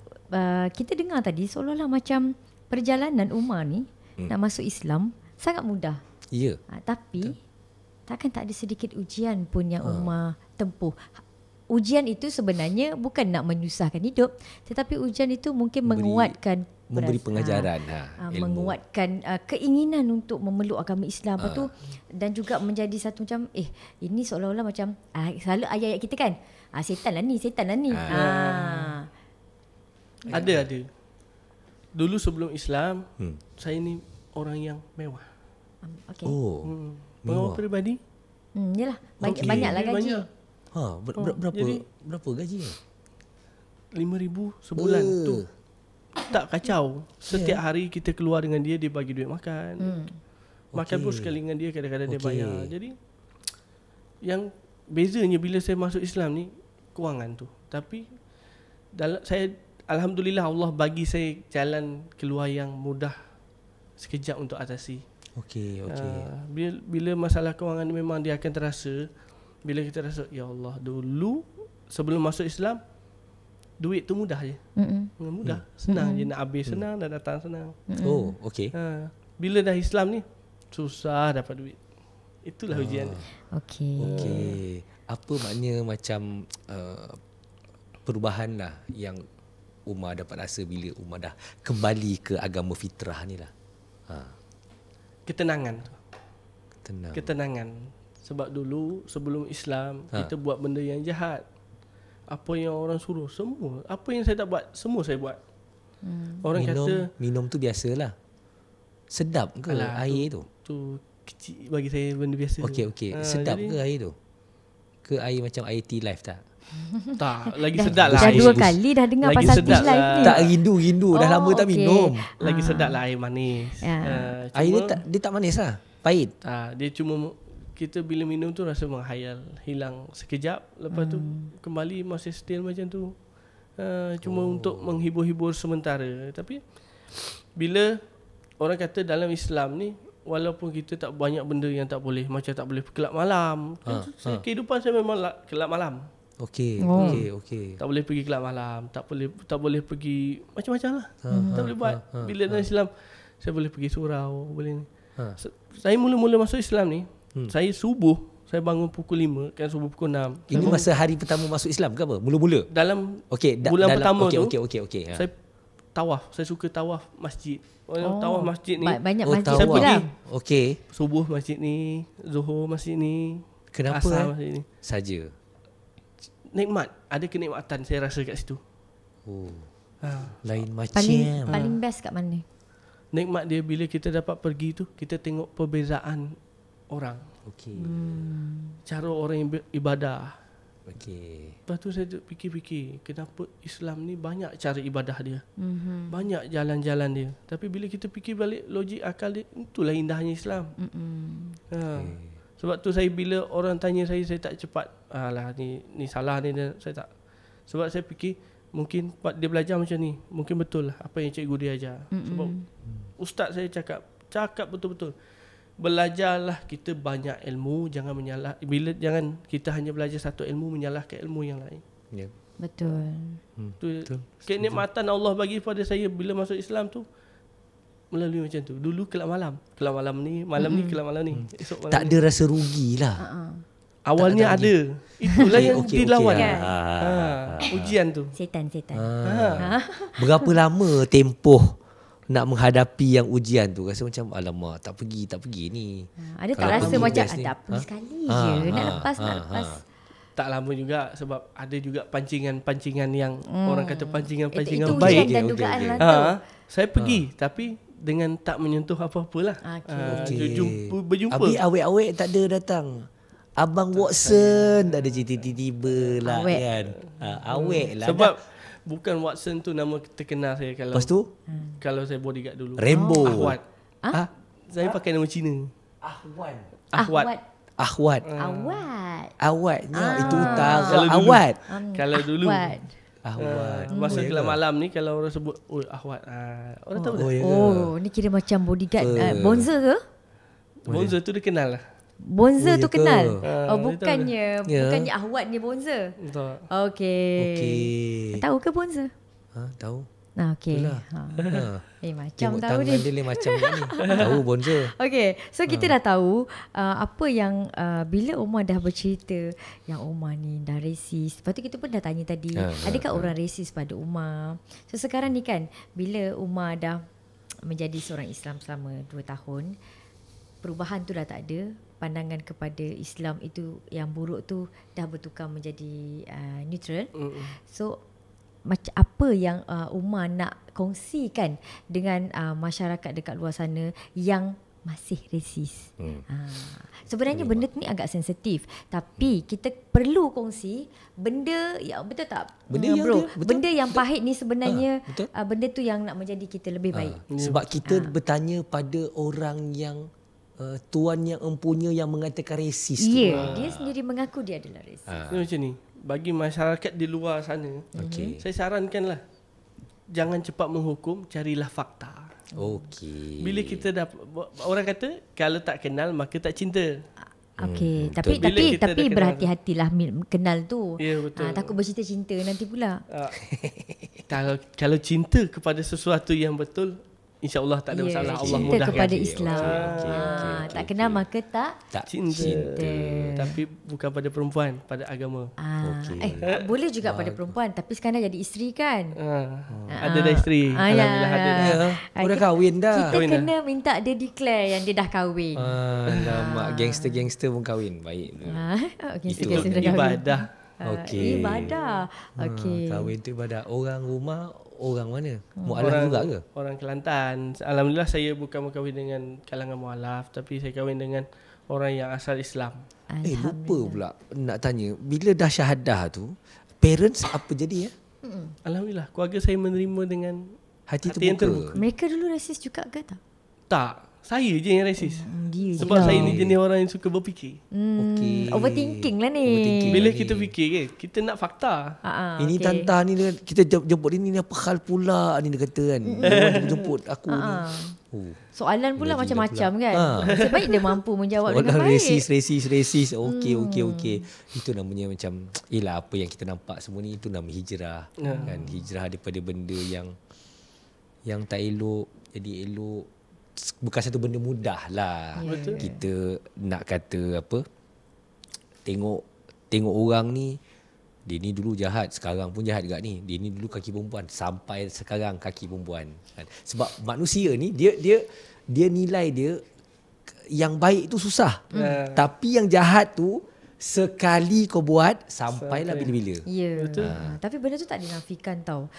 kita dengar tadi seolah-olah macam perjalanan Umar ni nak masuk Islam sangat mudah. Ya. Tapi takkan tak ada sedikit ujian pun yang Umar tempuh. Ujian itu sebenarnya bukan nak menyusahkan hidup, tetapi ujian itu mungkin menguatkan, memberi pengajaran, menguatkan keinginan untuk memeluk agama Islam. Lepas tu dan juga menjadi satu macam ini seolah-olah macam selalu ayat-ayat kita kan, setan lah ni. Ada. Dulu sebelum Islam, saya ni orang yang mewah. Okay. Mewah peribadi. Yalah, banyaklah gaji. Berapa gaji? 5,000 sebulan tu. Tak kacau. Setiap hari kita keluar dengan dia bagi duit makan. Makan pun sekali dengan dia, kadang-kadang dia bayar. Jadi yang bezanya bila saya masuk Islam ni, kewangan tu. Tapi saya alhamdulillah Allah bagi saya jalan keluar yang mudah sekejap untuk atasi. Okey. Bila masalah kewangan memang dia akan terasa. Bila kita rasa ya Allah, dulu sebelum masuk Islam duit tu mudah je. Mudah, senang je nak habis, senang, nak datang senang. Okey. Bila dah Islam ni susah dapat duit. Itulah ujian. Okey. Apa maknanya macam perubahan lah yang Umar dapat rasa bila Umar dah kembali ke agama fitrah ni lah? Ketenangan. Sebab dulu sebelum Islam kita buat benda yang jahat. Apa yang orang suruh, semua. Apa yang saya tak buat, semua saya buat. Orang minum tu biasalah. Sedap ke air tu? Tu kecil bagi saya benda biasa. Okey. Sedap ke air tu? Ke air macam air tea life tak? Tak, lagi sedap lah. Dah 2 kali dah dengar lagi pasal tea life ni. Tak rindu. Dah lama tak minum. Lagi sedap lah air manis. Air dia tak manis lah. Pahit. Dia cuma kita bila minum tu rasa menghayal, hilang sekejap, lepas tu kembali masih still macam tu. Cuma untuk menghibur-hibur sementara. Tapi bila orang kata dalam Islam ni, walaupun kita tak banyak benda yang tak boleh, macam tak boleh kelab malam. Kehidupan saya memang kelab malam. Okey. Tak boleh pergi kelab malam, tak boleh pergi macam-macam lah. Tak boleh buat. Bila dalam Islam saya boleh pergi surau, boleh ni. Saya mula-mula masuk Islam ni, saya subuh, saya bangun pukul 5, kan subuh pukul 6. Ini masa hari pertama masuk Islam ke apa? Mula-mula? Dalam bulan pertama tu. Okey. Saya tawaf, saya suka tawaf masjid. Tawaf masjid ni. Banyak masjid saya pergi. Okey. Subuh masjid ni, Zuhur masjid ni. Kenapa? Asar masjid ni. Saja. Nikmat, ada kenikmatan saya rasa kat situ. Lain macam. Paling best kat mana? Nikmat dia bila kita dapat pergi tu, kita tengok perbezaan orang. Okey. Cara orang yang ibadah. Okey. Lepas tu saya fikir-fikir, kenapa Islam ni banyak cara ibadah dia. Banyak jalan-jalan dia. Tapi bila kita fikir balik logik akal dia, itulah indahnya Islam. Sebab tu saya bila orang tanya saya tak cepat, alah ni salah ni, saya tak. Sebab saya fikir Mungkin dia belajar macam ni, mungkin betul lah apa yang cikgu dia ajar. Sebab ustaz saya cakap betul-betul. Belajarlah kita banyak ilmu, jangan kita hanya belajar satu ilmu menyalahkan ilmu yang lain. Ya. Betul. Betul. Kenikmatan Allah bagi pada saya bila masuk Islam tu melalui macam tu. Dulu kelab malam ni, malam ni kelab malam ni. Esok malam tak ni. ada rasa rugi lah. Awalnya ada. Itulah yang dilawan. Ujian tu. Setan. Berapa lama tempoh nak menghadapi yang ujian tu? Rasa macam alamak, tak pergi ni. Ada tak rasa macam ada pergi sekali je nak lepas. Tak lama juga sebab ada juga pancingan yang orang kata pancingan-pancingan itu baik. Itu dan dugaan lah tu. Saya pergi tapi dengan tak menyentuh apa-apalah. Berjumpa. Habis awet-awet tak ada datang. Abang Watson tak ada tiba-tiba lah kan. Awet lah. Sebab bukan Watson tu nama terkenal saya kalau. Lepas tu? Kalau saya bodyguard dulu. Rambo. Ahwat. Saya pakai nama Cina. Ahwat. Awatnya itu utara. Awat. Kalau dulu. Ahwat. Masa gelap malam ni kalau orang sebut Ahwat. Orang tahu tak? Ni kira macam bodyguard Bonza ke? Bonza tu dia kenal lah. Bonza tu kenal. Bukannya Ahwat ni Bonza. Okey. Tahu ke Bonza? Tahu. Okey. Macam tahu dia. Dia macam ni. Tahu Bonza. Okey. So kita dah tahu apa yang bila Umar dah bercerita yang Umar ni dah resis. Lepas tu kita pun dah tanya tadi, adakah orang resis pada Umar? So sekarang ni kan bila Umar dah menjadi seorang Islam selama 2 tahun, perubahan tu dah tak ada. Pandangan kepada Islam itu yang buruk tu dah bertukar menjadi neutral. So macam apa yang Umar nak kongsikan dengan masyarakat dekat luar sana yang masih resis? Sebenarnya benda ni agak sensitif, tapi kita perlu kongsi benda yang betul tak? Benda yang pahit ni sebenarnya benda tu yang nak menjadi kita lebih baik. Sebab kita bertanya pada orang yang tuan yang empunya yang mengatakan resis tu. Dia sendiri mengaku dia adalah resis. Dia macam ni. Bagi masyarakat di luar sana, saya sarankanlah jangan cepat menghukum, carilah fakta. Bila kita dah, orang kata kalau tak kenal maka tak cinta. Tapi berhati-hatilah kenal tu. Ya, betul. Takut bercinta-cinta nanti pula. Kalau cinta kepada sesuatu yang betul, InsyaAllah tak ada masalah. Allah mudahkan. Cinta kepada Islam. Tak kenal maka tak cinta. Tapi bukan pada perempuan, pada agama. Boleh juga pada perempuan, tapi sekarang jadi isteri kan. Ada dah isteri. Alhamdulillah ada dah. Dah kahwin dah. Kita kena minta dia declare yang dia dah kahwin. Alamak, gangster-gangster pun kahwin. Baik. Gangster-gangster dah kahwin. Ibadah. Ibadah. Kahwin tu ibadah. Orang rumah orang mana? Mu'alaf juga ke? Orang Kelantan. Alhamdulillah saya bukan berkahwin dengan kalangan mu'alaf, tapi saya kahwin dengan orang yang asal Islam. Lupa pula nak tanya, bila dah syahadah tu, parents apa jadi ya? Alhamdulillah keluarga saya menerima dengan hati yang terbuka. Mereka dulu rasis juga ke tak? Tak. Saya je yang rasis. Sebab saya ni jenis orang yang suka berfikir. Overthinking lah ni. Bila kita fikir kan, kita nak fakta. Ini tantah ni kita jemput dia ni apa hal pula ni dia kata kan. Jemput aku ni. Soalan pula macam-macam kan. Sebab dia mampu menjawab dengan baik. Resis. Okey. Itu namanya macam apa yang kita nampak semua ni, itu nama hijrah. Kan hijrah daripada benda yang tak elok jadi elok. Bukan satu benda mudah lah. Kita nak kata apa, tengok orang ni, dia ni dulu jahat, sekarang pun jahat juga ni. Dia ni dulu kaki perempuan, sampai sekarang kaki perempuan. Sebab manusia ni dia nilai dia yang baik tu susah. Tapi yang jahat tu sekali kau buat sampailah bila-bila. Betul. Tapi benda tu tak dinafikan tau.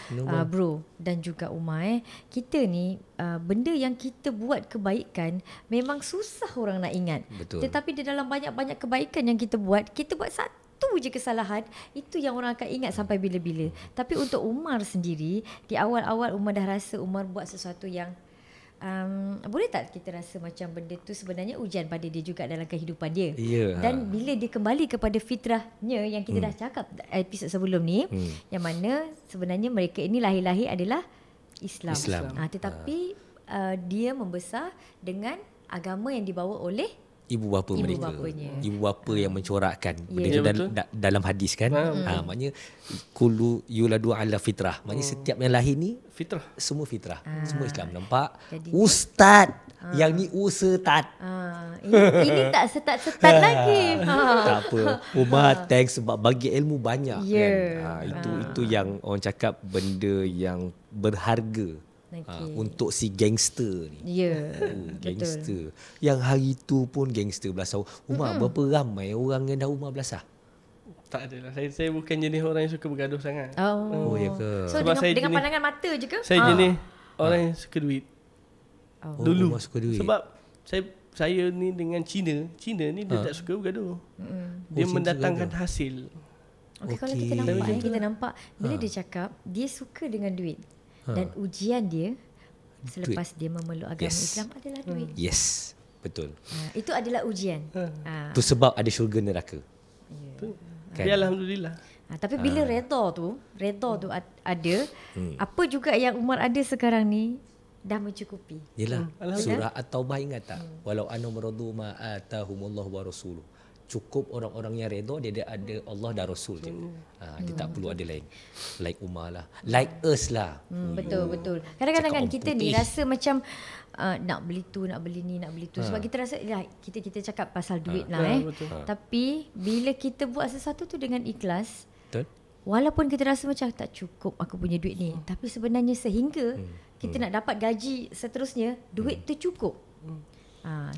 Bro dan juga Umar, kita ni benda yang kita buat kebaikan memang susah orang nak ingat. Betul. Tetapi di dalam banyak-banyak kebaikan yang kita buat satu je kesalahan, itu yang orang akan ingat sampai bila-bila. Tapi untuk Umar sendiri, di awal-awal Umar dah rasa Umar buat sesuatu yang boleh tak kita rasa macam benda tu sebenarnya ujian pada dia juga dalam kehidupan dia. Dan bila dia kembali kepada fitrahnya yang kita dah cakap episod sebelum ni, yang mana sebenarnya mereka ini lahir-lahir adalah Islam. Tetapi dia membesar dengan agama yang dibawa oleh ibu bapa mereka. Ibu bapa yang mencorakkan benda dalam hadis kan. Maknanya kullu yuladu ala fitrah. Maknanya setiap yang lahir ni fitrah, semua fitrah. Semua Islam. Nampak? Jadi, ustaz. Yang ni ustaz. Ini tak setat lagi. Tak apa. Umar thanks sebab bagi ilmu banyak kan. Itu yang orang cakap benda yang berharga. Untuk si gangster ni. Gangster. Yang hari tu pun gangster belasah. Umar, berapa ramai orang yang dah Umar belasah? Tak adalah. Saya bukan jenis orang yang suka bergaduh sangat. Oh ya ke? So dengan pandangan mata je ke? Saya jenis orang yang suka duit. Dulu. Suka duit. Sebab saya ni dengan Cina ni dia tak suka bergaduh. Dia mendatangkan hasil. Kalau kita nampak bila dia cakap dia suka dengan duit. Dan ujian dia selepas dia memeluk agama Islam adalah duit. Yes, betul. Itu adalah ujian. Itu sebab ada syurga neraka. Kan? Alhamdulillah. Tapi bila redha tu ada, apa juga yang Umar ada sekarang ni dah mencukupi. Yalah, surah At-Taubah ingat tak? Walau annahum radu ma atahumullahu wa rasuluh. Cukup orang-orang yang redha dia ada Allah dan Rasul je. Dia tak perlu ada lain. Like Umar lah. Like us lah. Betul. Kadang-kadang kan kita ni rasa macam nak beli tu, nak beli ni, nak beli tu. Sebab kita rasa kita cakap pasal duit lah. Tapi bila kita buat sesuatu tu dengan ikhlas, betul. Walaupun kita rasa macam tak cukup aku punya duit ni, tapi sebenarnya sehingga kita nak dapat gaji seterusnya, duit tu cukup.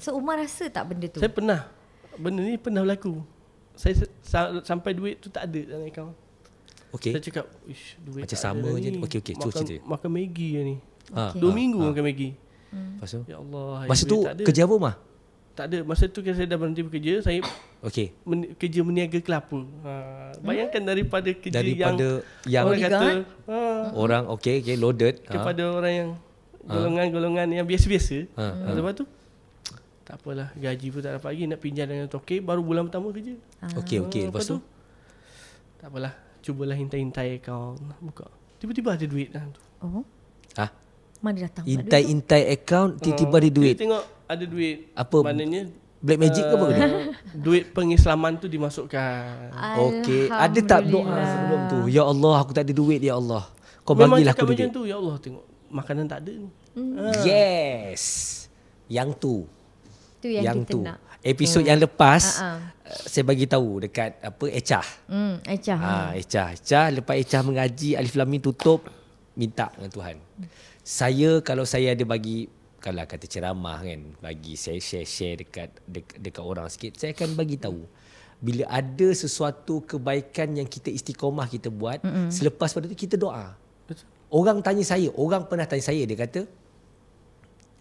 So Umar rasa tak benda tu? Saya pernah. Benda ni pernah berlaku. Saya sampai duit tu tak ada dalam akaun. Saya cakap, duit macam sama je. Okey, cuba cerita. Makan Maggi ni. 2 minggu makan Maggi. Ya Allah. Masa tu kerja apa mah? Tak ada. Masa tu saya dah berhenti bekerja. Saya kerja meniaga kelapa. Bayangkan daripada kerja yang orang kata orang loaded kepada orang yang golongan yang biasa-biasa. Lepas tu tak apalah, gaji pun tak dapat lagi, nak pinjam dengan toke, baru bulan pertama kerja. Okey, lepas tu tak apalah, cubalah hintai akaun, buka. Tiba-tiba ada duit dah tu. Mana datang? Intai akaun, tiba-tiba ada duit. Tengok ada duit. Apa? Maknanya black magic ke apa? Duit pengislaman tu dimasukkan. Okey, ada tak doa sebelum tu? Ya Allah, aku tak ada duit, ya Allah. Kau bagilah aku duit. Memang tu, ya Allah, tengok makanan tak ada ni. Yes. Yang tu. Tu yang kita nak. Episod yang lepas saya bagi tahu dekat Echah. Echah lepas Echah mengaji Alif Lam Mim tutup, minta dengan Tuhan. Saya kalau saya ada bagi, kalau kata ceramah kan, bagi saya share dekat orang sikit, saya akan bagi tahu bila ada sesuatu kebaikan yang kita istiqomah kita buat, selepas pada tu kita doa. Orang pernah tanya saya, dia kata,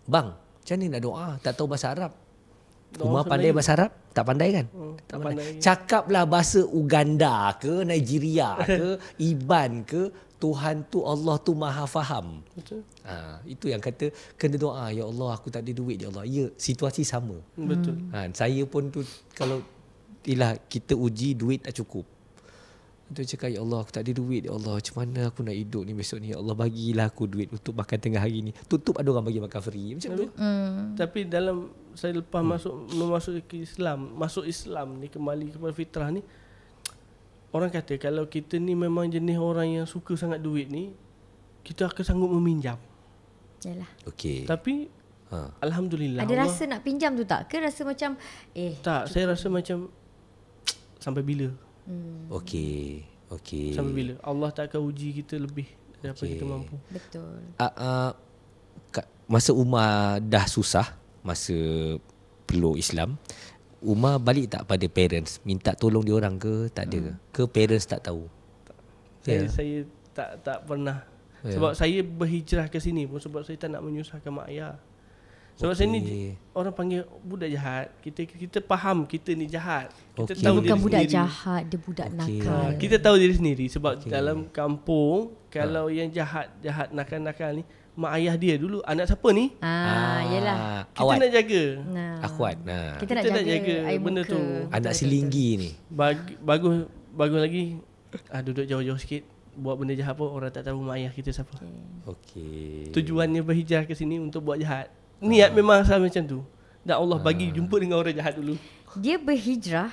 "Bang, macam mana nak doa? Tak tahu bahasa Arab." Umar pandai bahasa Arab? Tak pandai kan? Tak pandai. Cakaplah bahasa Uganda ke, Nigeria ke, Iban ke, Tuhan tu, Allah tu maha faham. Betul. Itu yang kata kena doa, ya Allah aku tak ada duit, ya Allah. Ya, situasi sama. Betul. Saya pun tu, kalau kita uji duit tak cukup, dia cakap, ya Allah aku tak ada duit, ya Allah macam mana aku nak hidup ni besok ni, ya Allah bagilah aku duit untuk makan tengah hari ni. Tutup ada orang bagi makan free macam tu. Tapi dalam saya lepas masuk Islam ni, kembali kepada fitrah ni, orang kata kalau kita ni memang jenis orang yang suka sangat duit ni, kita akan sanggup meminjam. Yalah. Okey. Tapi alhamdulillah, ada rasa nak pinjam tu tak? Ke rasa macam tak, saya rasa macam sampai bila? Okey. Sampai bila? Allah tak akan uji kita lebih daripada kita mampu. Betul. Masa Umar dah susah, masa peluk Islam, Umar balik tak pada parents, minta tolong dia orang ke? Tak ada ke? Parents tak tahu? Saya tak pernah. Sebab saya berhijrah ke sini pun sebab saya tak nak menyusahkan mak ayah. Sebab saya ni orang panggil budak jahat. Kita faham kita ni jahat. Kita tahu dia bukan budak sendiri. jahat, dia budak nakal. Kita tahu diri sendiri sebab dalam kampung kalau yang jahat nakal-nakal ni mak ayah dia dulu, anak siapa ni? Yelah. Kita nak jaga. Akhwat. Kita nak jaga benda muka. tu. Anak silinggi ni. Bagus lagi duduk jauh-jauh sikit. Buat benda jahat pun orang tak tahu mak ayah kita siapa. Okey. Tujuannya berhijrah ke sini untuk buat jahat. Niat memang sama macam tu. Dan Allah bagi jumpa dengan orang jahat dulu. Dia berhijrah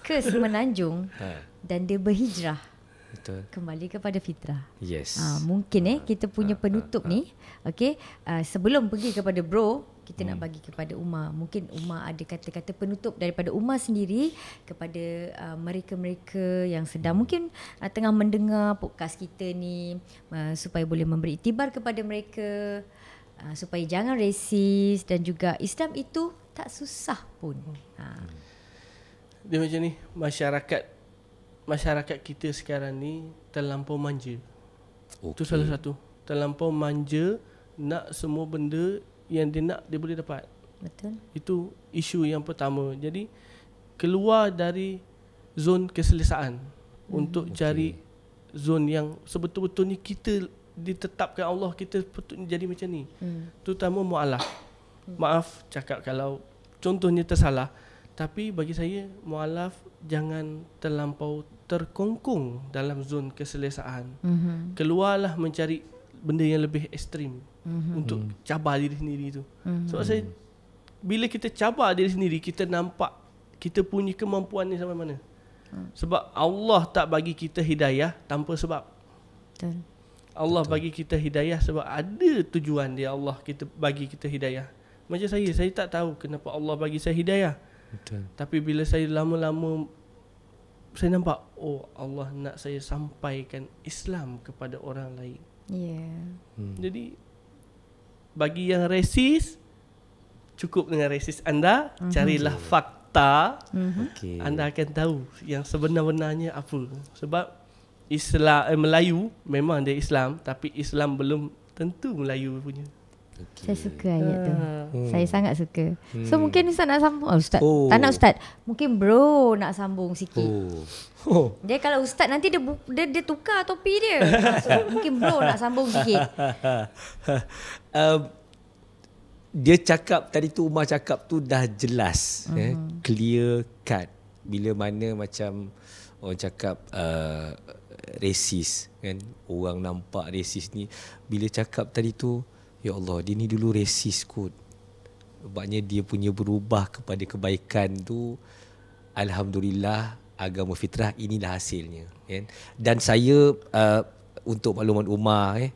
ke Semenanjung dan dia berhijrah kembali kepada fitrah. Yes. Mungkin kita punya penutup ni, okey, sebelum pergi kepada bro, kita nak bagi kepada Umar. Mungkin Umar ada kata-kata penutup daripada Umar sendiri kepada mereka-mereka yang sedang mungkin tengah mendengar podcast kita ni, supaya boleh memberi iktibar kepada mereka, supaya jangan resis, dan juga Islam itu tak susah pun. Dia macam ni, masyarakat kita sekarang ni terlampau manja. Itu salah satu. Terlampau manja, nak semua benda yang dia nak dia boleh dapat. Betul. Itu isu yang pertama. Jadi keluar dari zon keselesaan untuk cari zon yang sebetul-betulnya kita ditetapkan Allah kita patutnya jadi macam ni. Terutama mualaf. Maaf cakap kalau contohnya tersalah, tapi bagi saya mualaf jangan terlampau terkongkong dalam zon keselesaan. Keluarlah mencari benda yang lebih ekstrim untuk cabar diri sendiri tu. Sebab saya, bila kita cabar diri sendiri, kita nampak kita punya kemampuan ni sampai mana. Sebab Allah tak bagi kita hidayah tanpa sebab. Betul. Allah bagi kita hidayah sebab ada tujuan dia. Allah kita bagi kita hidayah. Macam saya tak tahu kenapa Allah bagi saya hidayah. Betul. Tapi bila saya lama-lama saya nampak, Allah nak saya sampaikan Islam kepada orang lain. Jadi bagi yang resis, cukup dengan resis anda, carilah fakta. Anda akan tahu yang sebenar-benarnya apa. Sebab Islam Melayu memang dia Islam, tapi Islam belum tentu Melayu punya. Saya suka ayat tu. Saya sangat suka. So mungkin Ustaz nak sambung. Ustaz. Tak nak Ustaz. Mungkin bro nak sambung sikit. Dia kalau Ustaz nanti dia tukar topi dia. So mungkin bro nak sambung sikit. Dia cakap tadi tu, Umar cakap tu dah jelas, clear cut. Bila mana macam orang cakap resis kan, orang nampak resis ni, bila cakap tadi tu, ya Allah, dia ni dulu resis kot. Sebabnya dia punya berubah kepada kebaikan tu, alhamdulillah, agama fitrah inilah hasilnya kan. Dan saya untuk makluman Umar,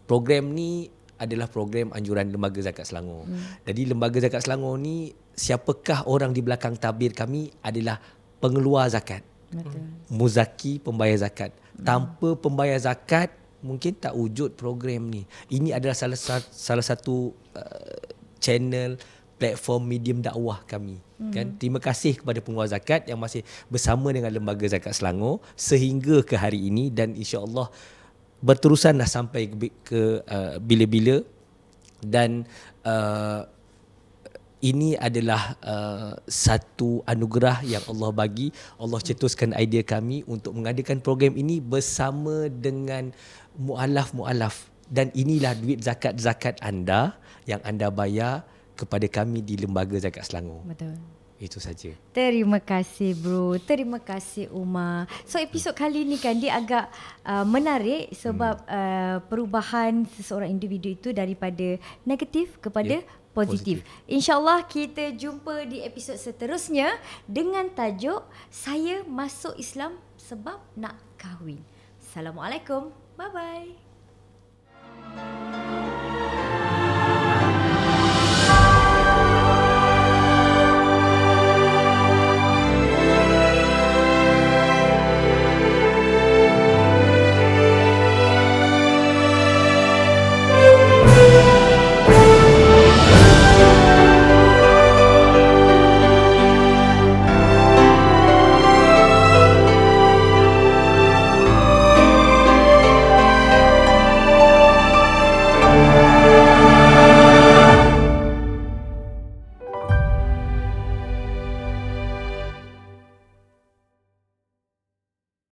program ni adalah program anjuran Lembaga Zakat Selangor. Jadi Lembaga Zakat Selangor ni, siapakah orang di belakang tabir kami adalah pengeluar zakat. Betul. Muzaki, pembayar zakat. Tanpa pembayar zakat mungkin tak wujud program ni. Ini adalah salah satu channel, platform, medium dakwah kami. Kan? Terima kasih kepada pengeluar zakat yang masih bersama dengan Lembaga Zakat Selangor sehingga ke hari ini, dan insya-Allah berterusanlah sampai ke bila-bila. Dan ini adalah satu anugerah yang Allah bagi. Allah cetuskan idea kami untuk mengadakan program ini bersama dengan mualaf-mualaf, dan inilah duit zakat-zakat anda yang anda bayar kepada kami di Lembaga Zakat Selangor. Betul. Itu saja. Terima kasih bro. Terima kasih Umar. So episod kali ni kan dia agak menarik sebab perubahan seseorang individu itu daripada negatif kepada positif. InsyaAllah kita jumpa di episod seterusnya dengan tajuk Saya Masuk Islam Sebab Nak Kahwin. Assalamualaikum. Bye-bye.